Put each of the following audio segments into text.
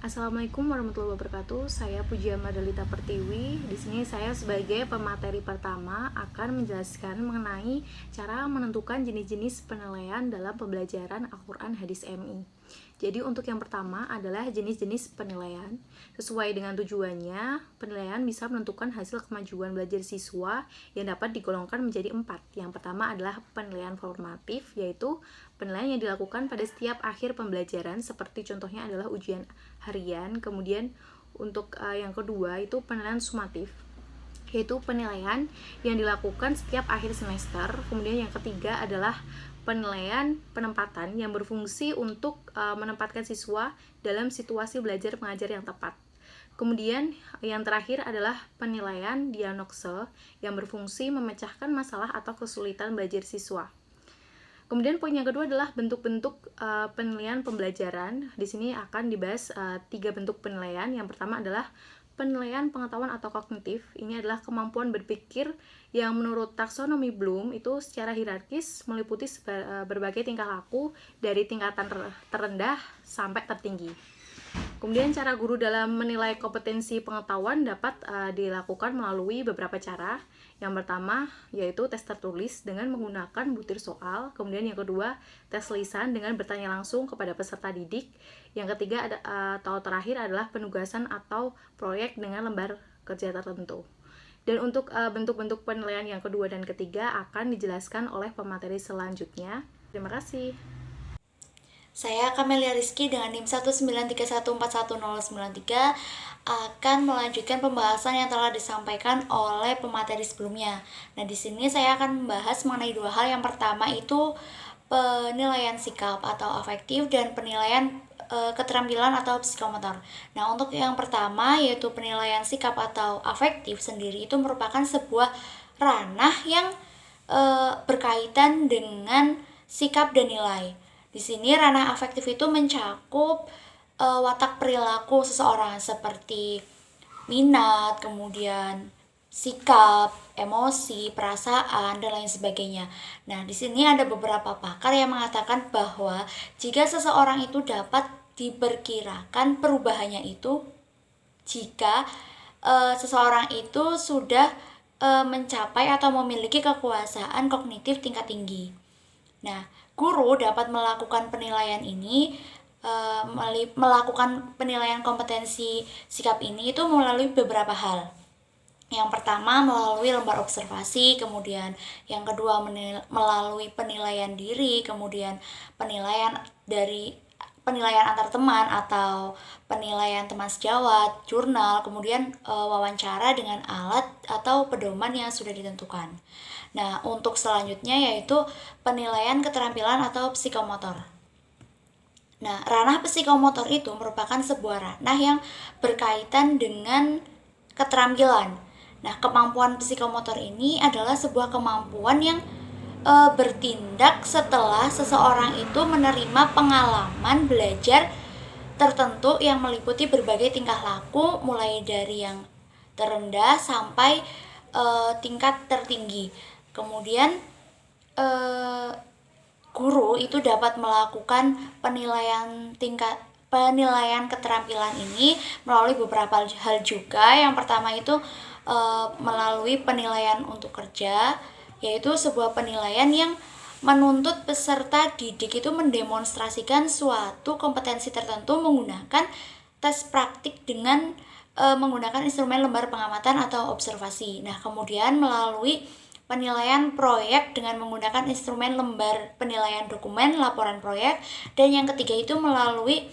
Assalamualaikum warahmatullahi wabarakatuh. Saya Pujian Madalita Pertiwi. Di sini saya sebagai pemateri pertama akan menjelaskan mengenai cara menentukan jenis-jenis penilaian dalam pembelajaran Al-Quran Hadis MI. Jadi untuk yang pertama adalah jenis-jenis penilaian. Sesuai dengan tujuannya, penilaian bisa menentukan hasil kemajuan belajar siswa yang dapat digolongkan menjadi 4. Yang pertama adalah penilaian formatif, yaitu penilaian yang dilakukan pada setiap akhir pembelajaran, seperti contohnya adalah ujian harian. Kemudian untuk yang kedua itu penilaian sumatif, yaitu penilaian yang dilakukan setiap akhir semester. Kemudian yang ketiga adalah penilaian penempatan yang berfungsi untuk menempatkan siswa dalam situasi belajar mengajar yang tepat. Kemudian yang terakhir adalah penilaian diagnosa yang berfungsi memecahkan masalah atau kesulitan belajar siswa. Kemudian poin yang kedua adalah bentuk-bentuk penilaian pembelajaran. Di sini akan dibahas 3 bentuk penilaian. Yang pertama adalah penilaian pengetahuan atau kognitif. Ini adalah kemampuan berpikir yang menurut taksonomi Bloom itu secara hierarkis meliputi berbagai tingkah laku dari tingkatan terendah sampai tertinggi. Kemudian cara guru dalam menilai kompetensi pengetahuan dapat dilakukan melalui beberapa cara. Yang pertama yaitu tes tertulis dengan menggunakan butir soal. Kemudian yang kedua, tes lisan dengan bertanya langsung kepada peserta didik. Yang ketiga atau terakhir adalah penugasan atau proyek dengan lembar kerja tertentu. Dan untuk bentuk-bentuk penilaian yang kedua dan ketiga akan dijelaskan oleh pemateri selanjutnya. Terima kasih. Saya Kamelia Rizky dengan NIM 193141093 akan melanjutkan pembahasan yang telah disampaikan oleh pemateri sebelumnya. Nah, di sini saya akan membahas mengenai 2 hal. Yang pertama itu penilaian sikap atau afektif dan penilaian keterampilan atau psikomotor. Nah, untuk yang pertama yaitu penilaian sikap atau afektif sendiri itu merupakan sebuah ranah yang berkaitan dengan sikap dan nilai. Di sini ranah afektif itu mencakup watak perilaku seseorang seperti minat, kemudian sikap, emosi, perasaan, dan lain sebagainya. Nah, di sini ada beberapa pakar yang mengatakan bahwa jika seseorang itu dapat diperkirakan perubahannya itu jika seseorang itu sudah mencapai atau memiliki kekuasaan kognitif tingkat tinggi. Nah, guru dapat melakukan penilaian ini, melakukan penilaian kompetensi sikap ini itu melalui beberapa hal. Yang pertama melalui lembar observasi, kemudian yang kedua melalui penilaian diri, kemudian penilaian antar teman atau penilaian teman sejawat, jurnal, kemudian wawancara dengan alat atau pedoman yang sudah ditentukan. Nah, untuk selanjutnya yaitu penilaian keterampilan atau psikomotor. Nah, ranah psikomotor itu merupakan sebuah ranah yang berkaitan dengan keterampilan. Nah, kemampuan psikomotor ini adalah sebuah kemampuan yang bertindak setelah seseorang itu menerima pengalaman belajar tertentu yang meliputi berbagai tingkah laku mulai dari yang terendah sampai tingkat tertinggi. Kemudian guru itu dapat melakukan penilaian keterampilan ini melalui beberapa hal juga. Yang pertama itu melalui penilaian untuk kerja, yaitu sebuah penilaian yang menuntut peserta didik itu mendemonstrasikan suatu kompetensi tertentu menggunakan tes praktik dengan menggunakan instrumen lembar pengamatan atau observasi. Nah, kemudian melalui penilaian proyek dengan menggunakan instrumen lembar penilaian dokumen laporan proyek, dan yang ketiga itu melalui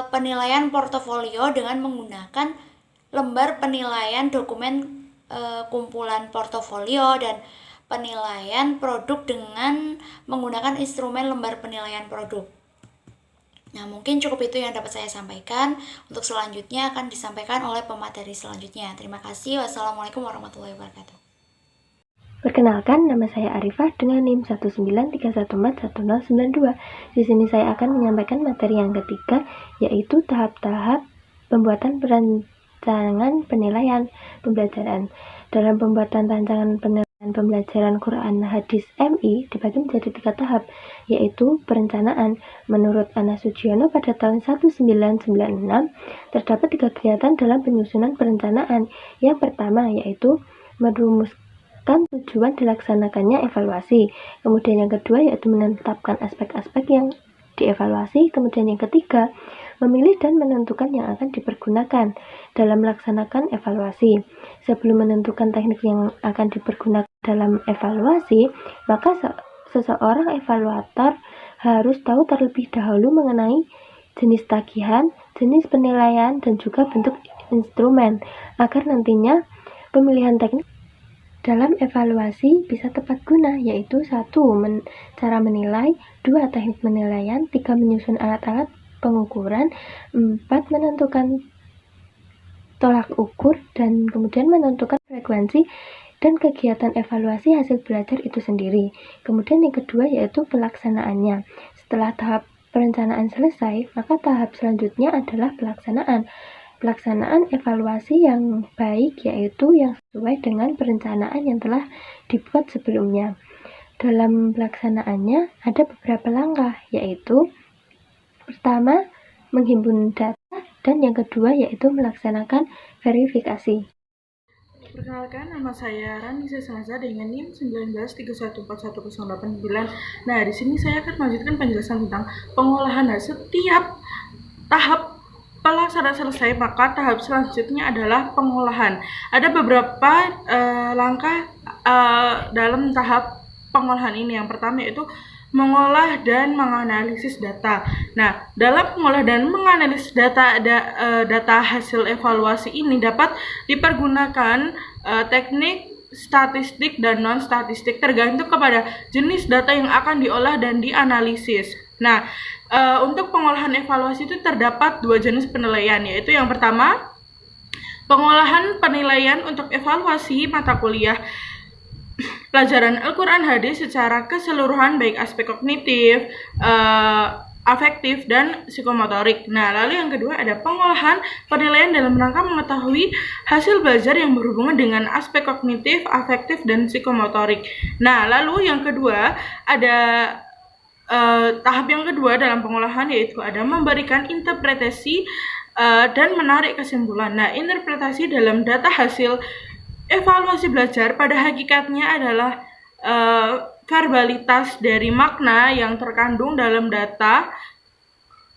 penilaian portofolio dengan menggunakan lembar penilaian dokumen kumpulan portofolio, dan penilaian produk dengan menggunakan instrumen lembar penilaian produk. Nah, mungkin cukup itu yang dapat saya sampaikan. Untuk selanjutnya akan disampaikan oleh pemateri selanjutnya. Terima kasih. Wassalamualaikum warahmatullahi wabarakatuh. Perkenalkan, nama saya Arifah dengan NIM 193141092. Di sini saya akan menyampaikan materi yang ketiga, yaitu tahap-tahap pembuatan perancangan penilaian pembelajaran. Dalam pembuatan rancangan penilaian Pembelajaran Quran Hadis MI dibagi menjadi 3 tahap, yaitu perencanaan. Menurut Ana Sujiono pada tahun 1996, terdapat 3 kegiatan dalam penyusunan perencanaan. Yang pertama yaitu merumuskan tujuan dilaksanakannya evaluasi. Kemudian yang kedua yaitu menetapkan aspek-aspek yang dievaluasi. Kemudian yang ketiga, memilih dan menentukan yang akan dipergunakan dalam melaksanakan evaluasi. Sebelum menentukan teknik yang akan dipergunakan dalam evaluasi, maka seseorang evaluator harus tahu terlebih dahulu mengenai jenis tagihan, jenis penilaian, dan juga bentuk instrumen, agar nantinya pemilihan teknik dalam evaluasi bisa tepat guna, yaitu 1. Cara menilai, 2. Teknik penilaian, 3. Menyusun alat-alat pengukuran, 4. Menentukan tolak ukur, dan kemudian menentukan frekuensi dan kegiatan evaluasi hasil belajar itu sendiri. Kemudian yang kedua yaitu pelaksanaannya. Setelah tahap perencanaan selesai, maka tahap selanjutnya adalah pelaksanaan. Pelaksanaan evaluasi yang baik yaitu yang sesuai dengan perencanaan yang telah dibuat sebelumnya. Dalam pelaksanaannya ada beberapa langkah, yaitu pertama, menghimpun data, dan yang kedua yaitu melaksanakan verifikasi. Perkenalkan, nama saya Rani Sesaza dengan NIM 19314109. Nah, di sini saya akan melanjutkan penjelasan tentang pengolahan. Nah, setiap tahap pelaksanaan selesai, maka tahap selanjutnya adalah pengolahan. Ada beberapa langkah dalam tahap pengolahan ini. Yang pertama yaitu mengolah dan menganalisis data. Nah, dalam mengolah dan menganalisis data hasil evaluasi ini dapat dipergunakan teknik statistik dan non-statistik tergantung kepada jenis data yang akan diolah dan dianalisis. Nah, untuk pengolahan evaluasi itu terdapat 2 jenis penilaian, yaitu yang pertama, pengolahan penilaian untuk evaluasi mata kuliah pelajaran Al-Quran Hadis secara keseluruhan, baik aspek kognitif, afektif, dan psikomotorik. Nah, lalu yang kedua ada pengolahan penilaian dalam rangka mengetahui hasil belajar yang berhubungan dengan aspek kognitif, afektif, dan psikomotorik. Nah, lalu yang kedua ada tahap yang kedua dalam pengolahan yaitu ada memberikan interpretasi dan menarik kesimpulan. Nah, interpretasi dalam data hasil evaluasi belajar pada hakikatnya adalah verbalitas dari makna yang terkandung dalam data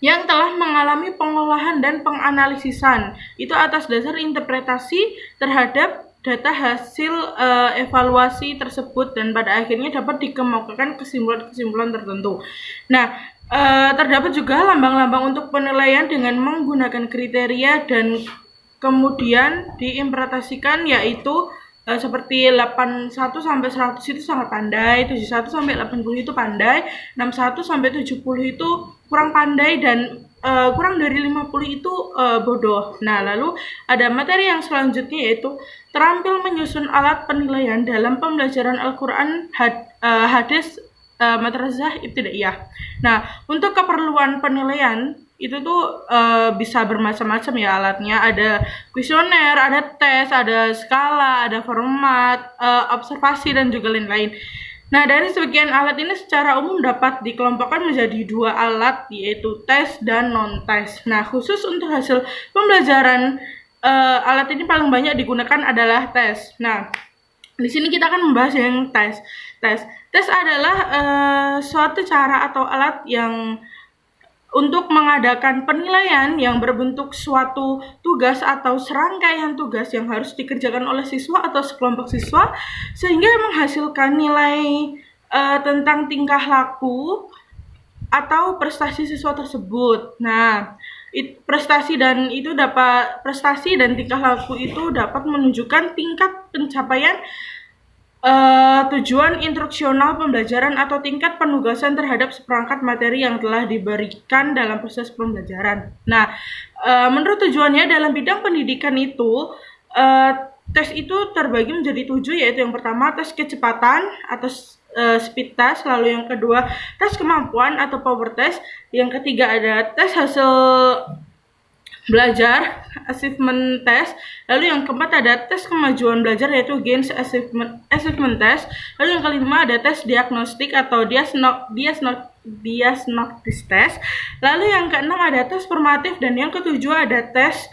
yang telah mengalami pengolahan dan penganalisisan. Itu atas dasar interpretasi terhadap data hasil evaluasi tersebut dan pada akhirnya dapat dikemukakan kesimpulan-kesimpulan tertentu. Nah, terdapat juga lambang-lambang untuk penilaian dengan menggunakan kriteria dan kemudian diimplementasikan, yaitu seperti 81 sampai 100 itu sangat pandai, 71 sampai 80 itu pandai, 61 sampai 70 itu kurang pandai, dan kurang dari 50 itu bodoh. Nah, lalu ada materi yang selanjutnya yaitu terampil menyusun alat penilaian dalam pembelajaran Al-Quran Hadis Madrasah Ibtidaiyah. Nah, untuk keperluan penilaian itu tuh bisa bermacam-macam ya alatnya. Ada kuesioner, ada tes, ada skala, ada format, observasi, dan juga lain-lain. Nah, dari sebagian alat ini secara umum dapat dikelompokkan menjadi 2 alat, yaitu tes dan non-tes. Nah, khusus untuk hasil pembelajaran alat ini paling banyak digunakan adalah tes. Nah, di sini kita akan membahas yang tes. Tes adalah suatu cara atau alat yang untuk mengadakan penilaian yang berbentuk suatu tugas atau serangkaian tugas yang harus dikerjakan oleh siswa atau sekelompok siswa sehingga menghasilkan nilai tentang tingkah laku atau prestasi siswa tersebut. Nah, prestasi dan tingkah laku itu dapat menunjukkan tingkat pencapaian tujuan instruksional pembelajaran atau tingkat penugasan terhadap seperangkat materi yang telah diberikan dalam proses pembelajaran. Nah, menurut tujuannya dalam bidang pendidikan itu, tes itu terbagi menjadi 7, yaitu yang pertama tes kecepatan atau speed test, lalu yang kedua tes kemampuan atau power test, yang ketiga ada tes hasil belajar, achievement test. Lalu yang keempat ada tes kemajuan belajar yaitu gains achievement test. Lalu yang kelima ada tes diagnostik atau diagnostic test. Lalu yang keenam ada tes formatif dan yang ketujuh ada tes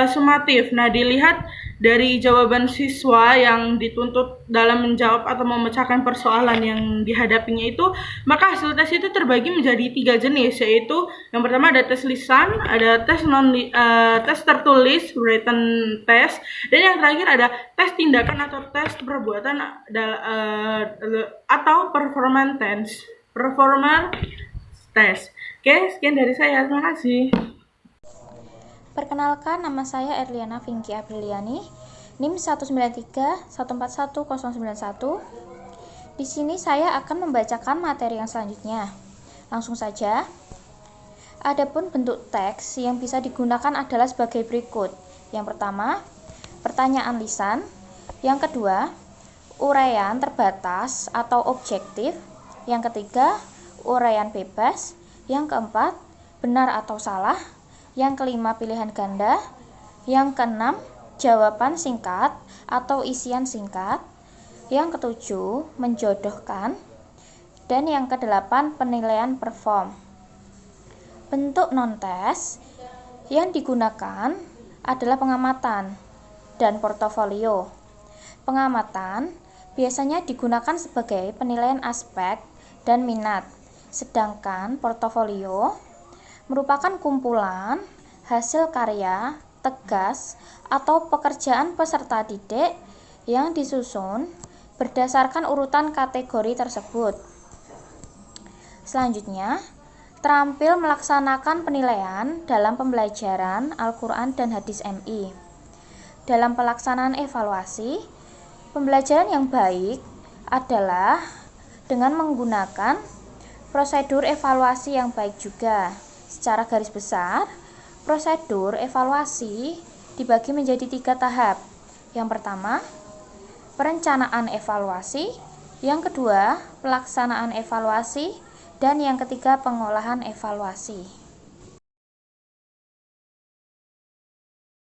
sumatif. Nah, dilihat dari jawaban siswa yang dituntut dalam menjawab atau memecahkan persoalan yang dihadapinya itu, maka hasil tes itu terbagi menjadi 3 jenis, yaitu yang pertama ada tes lisan, ada tes tertulis written test, dan yang terakhir ada tes tindakan atau tes perbuatan atau performance test. Oke, sekian dari saya. Terima kasih. Perkenalkan, nama saya Erliana Vinky Apriliani, NIM 193141091. Di sini saya akan membacakan materi yang selanjutnya. Langsung saja. Adapun bentuk teks yang bisa digunakan adalah sebagai berikut. Yang pertama, pertanyaan lisan. Yang kedua, uraian terbatas atau objektif. Yang ketiga, uraian bebas. Yang keempat, benar atau salah. Yang kelima, pilihan ganda. Yang keenam, jawaban singkat atau isian singkat. Yang ketujuh, menjodohkan. Dan yang kedelapan, penilaian perform. Bentuk non-tes yang digunakan adalah pengamatan dan portofolio. Pengamatan biasanya digunakan sebagai penilaian aspek dan minat, sedangkan portofolio merupakan kumpulan hasil karya, tegas, atau pekerjaan peserta didik yang disusun berdasarkan urutan kategori tersebut. Selanjutnya, terampil melaksanakan penilaian dalam pembelajaran Al-Quran dan Hadis MI. Dalam pelaksanaan evaluasi, pembelajaran yang baik adalah dengan menggunakan prosedur evaluasi yang baik juga. Secara garis besar, prosedur evaluasi dibagi menjadi 3 tahap. Yang pertama, perencanaan evaluasi. Yang kedua, pelaksanaan evaluasi. Dan yang ketiga, pengolahan evaluasi.